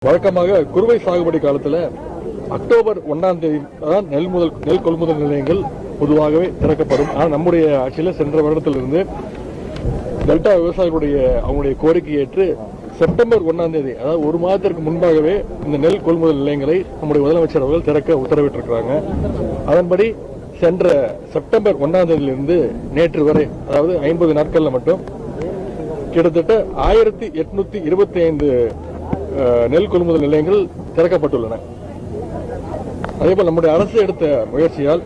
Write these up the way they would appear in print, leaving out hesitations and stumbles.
வழக்கமாக குறுவை சாகுபடி காலத்தில் அக்டோபர் 1ஆம் தேதி தான் நெல் கொள்முதல் நிலையங்கள் பொதுவாகவே திறக்கப்படும். ஆனால் நம்முடைய ஆட்சியில் சென்ற வருடத்திலிருந்து டெல்டா விவசாயிகளுடைய அவங்களுடைய கோரிக்கை ஏற்று செப்டம்பர் 1ஆம் தேதி, அதாவது ஒரு மாதத்திற்கு முன்பாகவே இந்த நெல் கொள்முதல் நிலையங்களை நம்முடைய முதலமைச்சர் அவர்கள் திறக்க உத்தரவிட்டிருக்கிறாங்க. அதன்படி சென்ற செப்டம்பர் 1ஆம் தேதியிலிருந்து நேற்று வரை, அதாவது 50 நாட்கள்ல மட்டும் கிட்டத்தட்ட 1825 நெல் கொள்முதல் நிலையங்கள் திறக்கப்பட்டுள்ளன. அதேபோல் நம்முடைய அரசு எடுத்த முயற்சியால்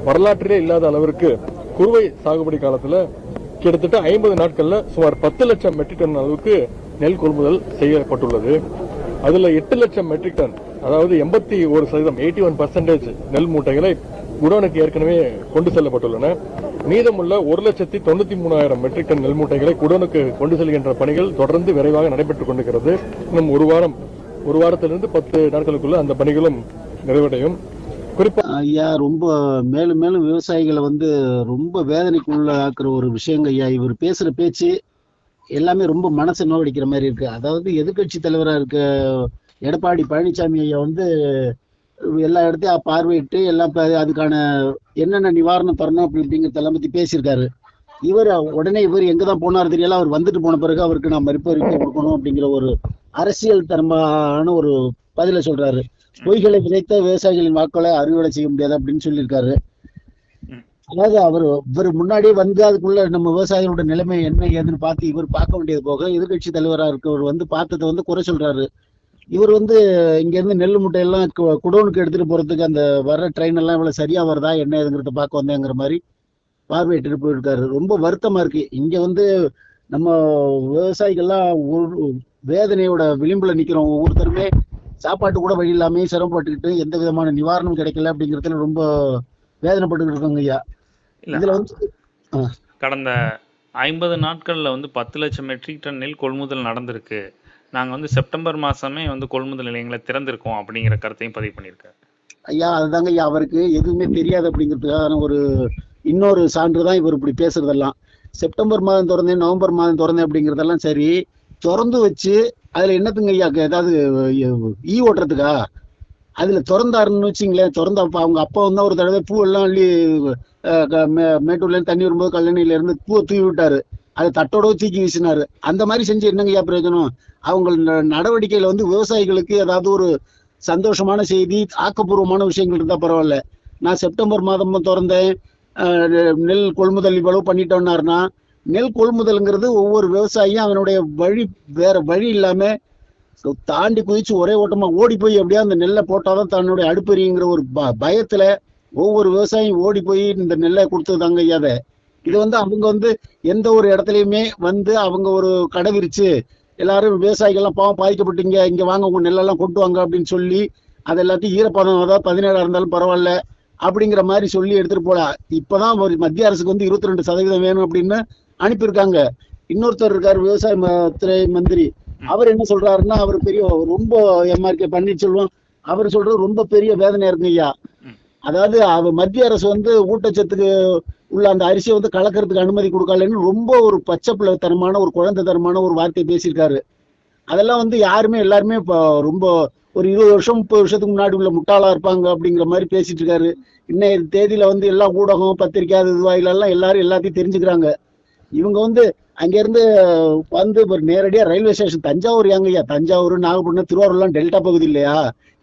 வரலாற்றிலே இல்லாத அளவிற்கு குறுவை சாகுபடி காலத்தில் கிட்டத்தட்ட 50 நாட்கள்ல சுமார் 10 லட்சம் மெட்ரிக் டன் அளவுக்கு நெல் கொள்முதல் செய்யப்பட்டுள்ளது. அதுல 8 லட்சம் மெட்ரிக் டன், அதாவது 81%, 81% நெல் மூட்டைகளை குடோனுக்கு ஏற்கனவே கொண்டு செல்லப்பட்டுள்ளன. மீதமுள்ள 1,93,000 மெட்ரிக் டன் நெல் மூட்டைகளை குடோனுக்கு கொண்டு செல்கின்ற பணிகள் தொடர்ந்து விரைவாக நடைபெற்றுக் கொண்டிருக்கிறது. இன்னும் ஒரு வாரத்திலிருந்து 10 நாட்களுக்குள்ள அந்த பணிகளும் நிறைவடையும். குறிப்பா ஐயா, ரொம்ப மேலும் மேலும் விவசாயிகளை ரொம்ப வேதனைக்குள்ள ஆக்குற ஒரு விஷயங்க ஐயா. இவர் பேசுற பேச்சு எல்லாமே ரொம்ப மனசை நோவடிக்கிற மாதிரி இருக்கு. அதாவது எதிர்கட்சி தலைவரா இருக்க எடப்பாடி பழனிசாமி ஐயா எல்லா இடத்தையும் பார்வையிட்டு எல்லாம் அதுக்கான என்னென்ன நிவாரணம் தரணும் அப்படிங்கிறதெல்லாம் பத்தி பேசியிருக்காரு. இவர் எங்கதான் போனார் தெரியல. அவர் வந்துட்டு போன பிறகு அவருக்கு நான் மறுப்பறிக்கை கொடுக்கணும் அப்படிங்கிற ஒரு அரசியல் தரமான ஒரு பதில சொல்றாரு. பொய்களை விதைத்த விவசாயிகளின் வாக்களை அறுவடை செய்ய முடியாது அப்படின்னு சொல்லியிருக்காரு. அதாவது இவர் முன்னாடியே அதுக்குள்ள நம்ம விவசாயிகளோட நிலைமை என்ன ஏதுன்னு பார்த்து இவர் பார்க்க வேண்டியது போக எதிர்கட்சி தலைவரா இருக்கவர் பார்த்ததை குறை சொல்றாரு. இவர் இங்க இருந்து நெல் மூட்டையெல்லாம் குடோனுக்கு எடுத்துட்டு போறதுக்கு அந்த வர்ற ட்ரெயின் எல்லாம் இவ்வளவு சரியா வருதா என்ன ஏதுங்கிறத பார்க்க வந்தேங்கிற மாதிரி பார்வையிட்டு போயிருக்காரு. ரொம்ப வருத்தமா இருக்கு. இங்க நம்ம விவசாயிகள்லாம் வேதனையோட விளிம்புல நிக்கிறோம். ஒவ்வொருத்தருமே சாப்பாட்டு கூட வழி இல்லாம சிரமப்பட்டுக்கிட்டு எந்த விதமான நிவாரணம் கிடைக்கல அப்படிங்கிறதுல ரொம்ப வேதனைப்பட்டுக்கிட்டு இருக்காங்க ஐயா. இதுல கடந்த 50 நாட்கள்ல 10 லட்சம் மெட்ரிக் டன் நெல் கொள்முதல் நடந்திருக்கு. நாங்க செப்டம்பர் மாசமே கொள்முதல் நிலையங்களை திறந்திருக்கோம் அப்படிங்கிற கருத்தையும் பதிவு பண்ணியிருக்காரு. ஐயா, அதுதாங்க ஐயா, அவருக்கு எதுவுமே தெரியாது அப்படிங்கிறதுக்கான ஒரு இன்னொரு சான்றுதான் இவர் இப்படி பேசுறதெல்லாம். செப்டம்பர் மாதம் திறந்தேன், நவம்பர் மாதம் திறந்தேன் அப்படிங்கிறதெல்லாம் சரி, திறந்து வச்சு அதுல என்னத்துங்க ஐயா, ஏதாவது ஓட்டுறதுக்கா? அதுல திறந்தாருன்னு வச்சுங்களேன். திறந்தப்ப அவங்க அப்பா ஒரு தடவை பூ எல்லாம் அள்ளி மேட்டூர்ல இருந்து தண்ணி வரும்போது கல்லணையில இருந்து பூவை தூவி விட்டாரு. அதை தட்டோட தூக்கி வீசினாரு. அந்த மாதிரி செஞ்சு என்னங்க ஐயா பிரயோஜனம்? அவங்க நடவடிக்கையில விவசாயிகளுக்கு ஏதாவது ஒரு சந்தோஷமான செய்தி, ஆக்கப்பூர்வமான விஷயங்கள் இருந்தா பரவாயில்ல. நான் செப்டம்பர் மாதம் திறந்தேன், நெல் கொள்முதல் இவ்வளவு பண்ணிட்டோம்னாருன்னா, நெல் கொள்முதல்ங்கிறது ஒவ்வொரு விவசாயியும் அவனுடைய வேற வழி இல்லாம தாண்டி குதிச்சு ஒரே ஓட்டமா ஓடி போய் எப்படியா அந்த நெல்லை போட்டாதான் தன்னுடைய அடுப்பெரிங்கிற ஒரு பயத்துல ஒவ்வொரு விவசாயியும் ஓடி போய் இந்த நெல்லை கொடுத்ததாங்க ஐயாத. இது அவங்க எந்த ஒரு இடத்துலயுமே அவங்க ஒரு கடை விரிச்சு எல்லாரும் விவசாயிகள்லாம் பாவம் பாதிக்கப்பட்டீங்க, இங்க வாங்க உங்க நெல்லெல்லாம் கொண்டு வாங்க அப்படின்னு சொல்லி அது எல்லாத்தையும் ஈரப்பதம், அதாவது 17 இருந்தாலும் பரவாயில்ல அப்படிங்கிற மாதிரி சொல்லி எடுத்துட்டு போலாம். இப்பதான் ஒரு மத்திய அரசுக்கு 22% வேணும் அப்படின்னு அனுப்பியிருக்காங்க. இன்னொருத்தர் இருக்காரு விவசாய துறை மந்திரி. அவர் என்ன சொல்றாருன்னா, அவர் பெரிய ரொம்ப எம்ஆர்கே பன்னீர்செல்வம் அவர் சொல்றது ரொம்ப பெரிய வேதனையா இருக்கு ஐயா. அதாவது மத்திய அரசு ஊட்டச்சத்துக்கு உள்ள அந்த அரிசியை கலக்கிறதுக்கு அனுமதி கொடுக்கலன்னு ரொம்ப ஒரு பச்சை பிள்ளைத்தனமான ஒரு குழந்தை தரமான ஒரு வார்த்தையை பேசியிருக்காரு. அதெல்லாம் எல்லாருமே ரொம்ப ஒரு 20 வருஷம் 30 வருஷத்துக்கு முன்னாடி உள்ள முட்டாளா இருப்பாங்க அப்படிங்கிற மாதிரி பேசிட்டு இருக்காரு. இன்னைய தேதியில எல்லா ஊடகம் பத்திரிக்கை இதுவாயிலெல்லாம் எல்லாரும் எல்லாத்தையும் தெரிஞ்சுக்கிறாங்க. இவங்க அங்க இருந்து நேரடியா ரயில்வே ஸ்டேஷன் தஞ்சாவூர், ஏங்கய்யா தஞ்சாவூர், நாகப்பட்டினம், திருவாரூர்லாம் டெல்டா பகுதி இல்லையா?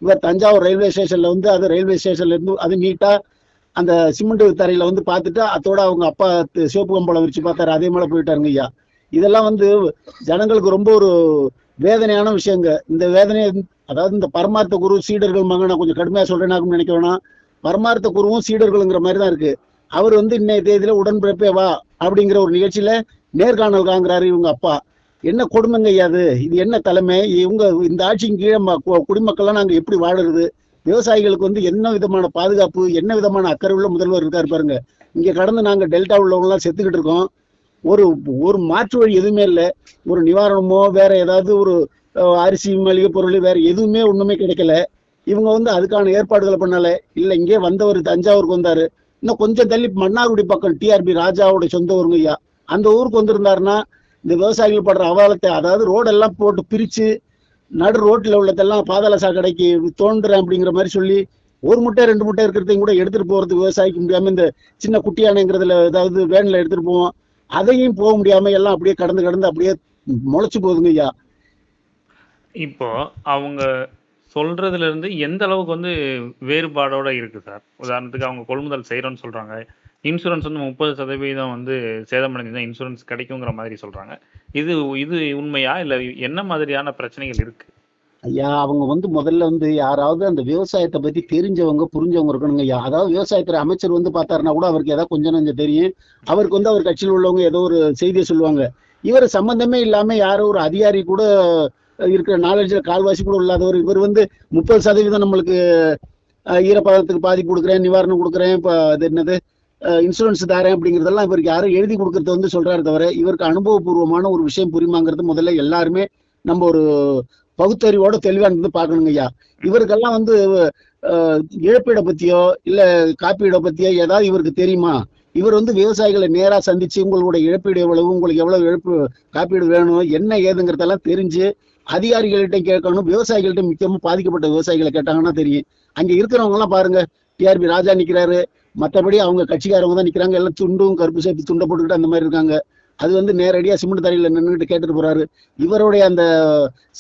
இவர் தஞ்சாவூர் ரயில்வே ஸ்டேஷன்ல அது ரயில்வே ஸ்டேஷன்ல இருந்து அது நீட்டா அந்த சிமெண்ட் தரையில பார்த்துட்டு அதோட அவங்க அப்பா சிவப்பு கம்பளம் விரிச்சு பார்த்தாரு. அதே மேல போயிட்டாருங்க ஐயா. இதெல்லாம் ஜனங்களுக்கு ரொம்ப ஒரு வேதனையான விஷயங்க. இந்த வேதனை, அதாவது இந்த பரமார்த்த குரு சீடர்கள் மகன், நான் கொஞ்சம் கடுமையா சொல்றேன்னு நினைக்கிறேன்னா, பரமார்த்த குருவும் சீடர்களுங்கிற மாதிரி தான் இருக்கு. அவர் இன்னைய தேதியில உடன்பிறப்பே வா அப்படிங்கிற ஒரு நிகழ்ச்சியில நேர்காணல் காண்கிறாரு இவங்க அப்பா. என்ன கொடுமைங்க ஐயா இது என்ன தலைமை? இவங்க இந்த ஆட்சியின் கீழே குடிமக்கள்லாம் நாங்க எப்படி வாழறது? விவசாயிகளுக்கு என்ன விதமான பாதுகாப்பு, என்ன விதமான அக்கறை உள்ள முதல்வர் இருக்காரு பாருங்க. இங்க கடந்து நாங்க டெல்டா உள்ளவங்க எல்லாம் செத்துக்கிட்டு இருக்கோம். ஒரு மாற்று வழி எதுவுமே இல்லை. ஒரு நிவாரணமோ வேற ஏதாவது ஒரு அரிசி மளிகை பொருள் வேற எதுவுமே ஒண்ணுமே கிடைக்கல. இவங்க அதுக்கான ஏற்பாடுகளை பண்ணல. இல்ல இங்கே வந்தவர் தஞ்சாவூருக்கு வந்தாரு. இன்னும் கொஞ்சம் தள்ளி மன்னார்குடி பக்கம் டிஆர்பி ராஜாவோட சொந்த ஊருங்க ஐயா. அந்த ஊருக்கு வந்திருந்தாருன்னா இந்த விவசாயிகள் படுற அவலத்தை, அதாவது ரோடெல்லாம் போட்டு பிரிச்சு நடு ரோட்ல உள்ளதெல்லாம் பாதாள சாக்கடைக்கு தோண்டுறேன் அப்படிங்கிற மாதிரி சொல்லி 1 மூட்டை 2 மூட்டை இருக்கிறதையும் கூட எடுத்துட்டு போறதுக்கு விவசாயிக்கு முடியாம இந்த சின்ன குட்டி யானைங்கிறதுல ஏதாவது வேன்ல எடுத்துட்டு போவோம், அதையும் போக முடியாம எல்லாம் அப்படியே கடந்து கடந்து அப்படியே முளைச்சு போகுதுங்க ஐயா. இப்போ அவங்க சொல்றதுல இருந்து எந்த அளவுக்கு வந்து வேறுபாடோட இருக்கு சார்? உதாரணத்துக்கு அவங்க கொள்முதல் செய்யறோம்னு சொல்றாங்க, இன்சூரன்ஸ் வந்து 30% வந்து சேதமடைஞ்சா இன்சூரன்ஸ் கிடைக்குங்கிற மாதிரி சொல்றாங்க. இது இது உண்மையா இல்ல என்ன மாதிரியான பிரச்சனைகள் இருக்கு? ஐயா அவங்க வந்து முதல்ல வந்து யாராவது அந்த விவசாயத்தை பத்தி தெரிஞ்சவங்க புரிஞ்சவங்க இருக்கணுங்க ஐயா. அதாவது விவசாயத்துறை அமைச்சர் வந்து பார்த்தாருன்னா கூட அவருக்கு ஏதாவது கொஞ்சம் நஞ்சம் தெரியும். அவருக்கு வந்து அவர் கட்சியில் உள்ளவங்க ஏதோ ஒரு செய்தியை சொல்லுவாங்க. இவர் சம்பந்தமே இல்லாம யாரோ ஒரு அதிகாரி கூட இருக்கிற நாலேஜ்ல கால்வாசி கூட இல்லாதவர் இவர் வந்து 30% நம்மளுக்கு ஈரப்பதத்துக்கு பாதிப்பு கொடுக்குறேன், நிவாரணம் கொடுக்குறேன், இப்போ அது என்னது இன்சூரன்ஸ் தரேன் அப்படிங்கிறதெல்லாம் இவருக்கு யாரும் எழுதி கொடுக்கறத வந்து சொல்றாரு தவிர இவருக்கு அனுபவபூர்வமான ஒரு விஷயம் புரியுமாங்கிறது முதல்ல எல்லாருமே நம்ம ஒரு பகுத்தறிவோட தெளிவா இருந்து பார்க்கணுங்க ஐயா. இவருக்கெல்லாம் வந்து இழப்பீடை பத்தியோ இல்ல காப்பீடை பத்தியோ ஏதாவது இவருக்கு தெரியுமா? இவர் வந்து விவசாயிகளை நேரா சந்திச்சு உங்களுடைய இழப்பீடு எவ்வளவு, உங்களுக்கு எவ்வளவு இழப்பு காப்பீடு வேணும், என்ன ஏதுங்கிறதெல்லாம் தெரிஞ்சு அதிகாரிகள்கிட்ட கேட்கணும். விவசாயிகள்கிட்ட முக்கியமா பாதிக்கப்பட்ட விவசாயிகளை கேட்டாங்கன்னா தெரியும். அங்க இருக்கிறவங்க எல்லாம் பாருங்க, டிஆர்பி ராஜா நிக்கிறாரு, மற்றபடி அவங்க கட்சிக்காரவங்க தான் நிக்கிறாங்க, எல்லாம் துண்டும் கருப்பு சேர்த்து துண்டை போட்டுக்கிட்டு அந்த மாதிரி இருக்காங்க. அது வந்து நேரடியா சிமெண்ட் தரையில நின்றுட்டு கேட்டுட்டு போறாரு. இவருடைய அந்த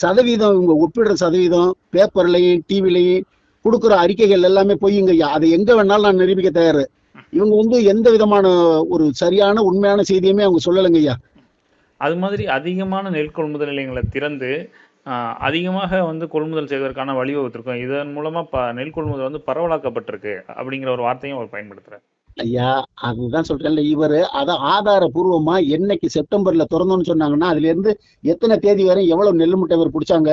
சதவீதம் இவங்க ஒப்பிடுற சதவீதம் பேப்பர்லையும் டிவிலையும் கொடுக்குற அறிக்கைகள் எல்லாமே பொய்யுங்க ஐயா. அதை எங்க வேணாலும் நான் நிரூபிக்க தயாரு. இவங்க வந்து எந்த விதமான ஒரு சரியான உண்மையான செய்தியுமே அவங்க சொல்லலைங்க ஐயா. அது மாதிரி அதிகமான நெல் கொள்முதல் நிலையங்களை திறந்து அதிகமாக வந்து கொள்முதல் செய்வதற்கான வழிவகுத்திருக்கும். இதன் மூலமா நெல் கொள்முதல் வந்து பரவலாக்கப்பட்டிருக்கு அப்படிங்கிற ஒரு வார்த்தையும் அவர் பயன்படுத்துறாரு. ஐயா அதுதான் சொல்றேன்ல, இவரு அதை ஆதாரபூர்வமா என்னைக்கு செப்டம்பர்ல திறந்தோம்னு சொன்னாங்கன்னா அதுல இருந்து எத்தனை தேதி வரை எவ்வளவு நெல் முட்டை இவர் பிடிச்சாங்க,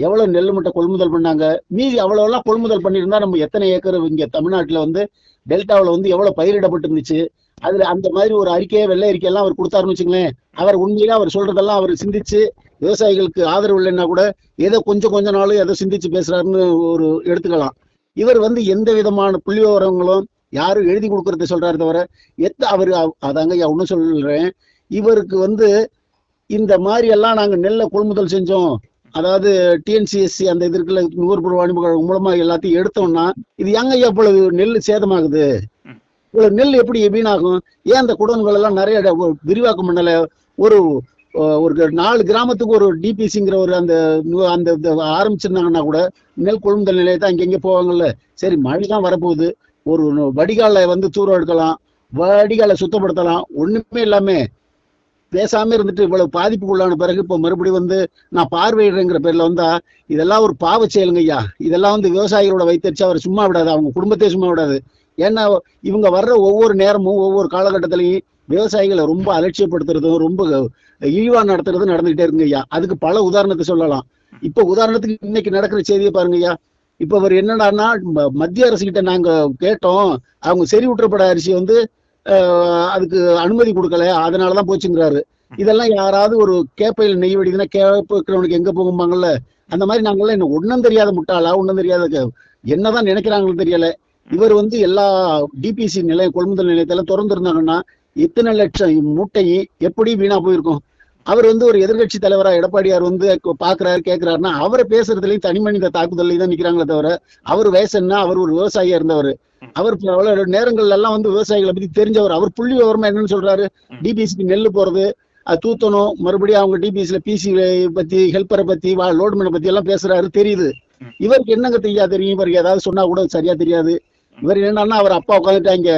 எவ்வளவு நெல் முட்டை கொள்முதல் பண்ணாங்க, மீதி அவ்வளவு எல்லாம் கொள்முதல் பண்ணியிருந்தா நம்ம எத்தனை ஏக்கர் இங்க தமிழ்நாட்டுல வந்து டெல்டாவில் வந்து எவ்வளவு பயிரிடப்பட்டு இருந்துச்சு, அதுல அந்த மாதிரி ஒரு அறிக்கையை வெள்ளை அறிக்கையெல்லாம் அவர் கொடுத்தாருன்னு வச்சுங்களேன். அவர் உண்மையில அவர் சொல்றதெல்லாம் அவர் சிந்திச்சு விவசாயிகளுக்கு ஆதரவு இல்லைன்னா கூட ஏதோ கொஞ்ச நாளும் ஏதோ சிந்திச்சு பேசுறாருன்னு ஒரு எடுத்துக்கலாம். இவர் வந்து எந்த விதமான புள்ளி விவரங்களும் யாரும் எழுதி கொடுக்கறத சொல்றாரு தவிர அவரு அதாங்க ஒன்னும் சொல்றேன், இவருக்கு வந்து இந்த மாதிரி எல்லாம் நாங்க நெல்லை கொள்முதல் செஞ்சோம், அதாவது டிஎன்சிஎஸ்சி அந்த இது இருக்குல்ல நுகர்பொருள் வாணிப கழகம் மூலமா எல்லாத்தையும் எடுத்தோம்னா இது ஏங்க இவ்வளவு நெல் சேதமாகுது, இவ்வளவு நெல் எப்படி வீணாகும், ஏன் அந்த குடோன்கள் எல்லாம் நிறைய விரிவாக்கம் பண்ணல, ஒரு ஒரு 4 கிராமத்துக்கு ஒரு டிபிசிங்கிற ஒரு அந்த அந்த ஆரம்பிச்சிருந்தாங்கன்னா கூட நெல் கொள்முதல் நிலையத்தை அங்கங்க போவாங்கல்ல. சரி மழை தான் வரப்போகுது, ஒரு வடிகாலை வந்து தூரம் எடுக்கலாம், வடிகாலை சுத்தப்படுத்தலாம், ஒண்ணுமே இல்லாம பேசாம இருந்துட்டு இவ்வளவு பாதிப்புக்குள்ளான பிறகு இப்ப மறுபடியும் வந்து நான் பார்வையிடுறேங்கிற பேர்ல வந்தா இதெல்லாம் ஒரு பாவ செயலுங்க ஐயா. இதெல்லாம் வந்து விவசாயிகளோட வைத்தறிச்சு அவர் சும்மா விடாது, அவங்க குடும்பத்தையே சும்மா விடாது. ஏன்னா இவங்க வர்ற ஒவ்வொரு நேரமும் ஒவ்வொரு காலகட்டத்திலையும் விவசாயிகளை ரொம்ப அலட்சியப்படுத்துறதும் ரொம்ப இழிவா நடத்துறதும் நடந்துகிட்டே இருக்குங்க ஐயா. அதுக்கு பல உதாரணத்தை சொல்லலாம். இப்ப உதாரணத்துக்கு இன்னைக்கு நடக்கிற செய்தியை பாருங்க ஐயா. இப்ப அவர் என்னடான்னா மத்திய அரசு கிட்ட நாங்க கேட்டோம், அவங்க செறிவூட்டப்பட அரிசி வந்து அதுக்கு அனுமதி கொடுக்கல, அதனாலதான் போச்சுங்கிறாரு. இதெல்லாம் யாராவது ஒரு கேப்பையில் நெய் வடிதுன்னா கேட்கிறவனுக்கு எங்க போகும்பாங்கல்ல, அந்த மாதிரி நாங்கெல்லாம் இன்னும் ஒன்னும் தெரியாத முட்டாளா, ஒன்னும் தெரியாத என்னதான் நினைக்கிறாங்களும் தெரியல. இவர் வந்து எல்லா டிபிசி நிலையம் கொள்முதல் நிலையத்தெல்லாம் திறந்து இருந்தாங்கன்னா எத்தனை லட்சம் மூட்டையும் எப்படி வீணா போயிருக்கும். அவர் வந்து ஒரு எதிர்கட்சி தலைவரா எடப்பாடியார் வந்து பாக்குறாரு கேட்கிறாருன்னா அவரை பேசுறதுலயும் தனி மனித தாக்குதலையும் தான் நிக்கிறாங்களே தவிர அவர் வயசு என்ன, அவர் ஒரு விவசாயியா இருந்தவர், அவர் அவ்வளவு நேரங்கள்ல எல்லாம் வந்து விவசாயிகளை பத்தி தெரிஞ்சவர். அவர் புள்ளி விவரமா என்னன்னு சொல்றாரு, டிபிசிக்கு நெல்லு போறது அது தூத்தணும், மறுபடியும் அவங்க டிபிசில பிசி பத்தி ஹெல்ப்பரை பத்தி லோட்மேனை பத்தி எல்லாம் பேசுறாரு தெரியுது. இவருக்கு என்னங்க தெரியும், இவருக்கு ஏதாவது சொன்னா கூட சரியா தெரியாது. இவர் என்னன்னா அவர் அப்பா உட்காந்துட்டு அங்க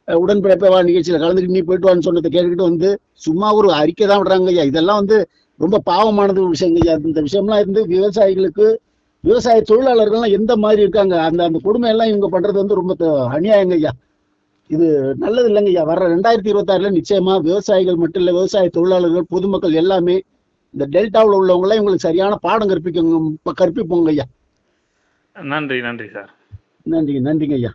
உடன்பிறப்பே வா நிகழ்ச்சியில கலந்துட்டு நீ போயிட்டு வான்னு சொன்னதை கேட்டுக்கிட்டு வந்து சும்மா ஒரு அறிக்கை தான் விடுறாங்க ஐயா. இதெல்லாம் வந்து ரொம்ப பாவமானது விஷயங்க ஐயா. இந்த விஷயம்லாம் இருந்து விவசாயிகளுக்கு விவசாய தொழிலாளர்கள்லாம் எந்த மாதிரி இருக்காங்க, அந்த அந்த கொடுமையெல்லாம் இவங்க பண்றது வந்து ரொம்ப அநியாயங்க ஐயா. இது நல்லது இல்லைங்க ஐயா. வர்ற 2026 நிச்சயமா விவசாயிகள் மட்டும் இல்ல, விவசாய தொழிலாளர்கள் பொதுமக்கள் எல்லாமே இந்த டெல்டாவில் உள்ளவங்க எல்லாம் இவங்களுக்கு சரியான பாடம் கற்பிப்போங்க ஐயா. நன்றி சார். நன்றிங்க ஐயா.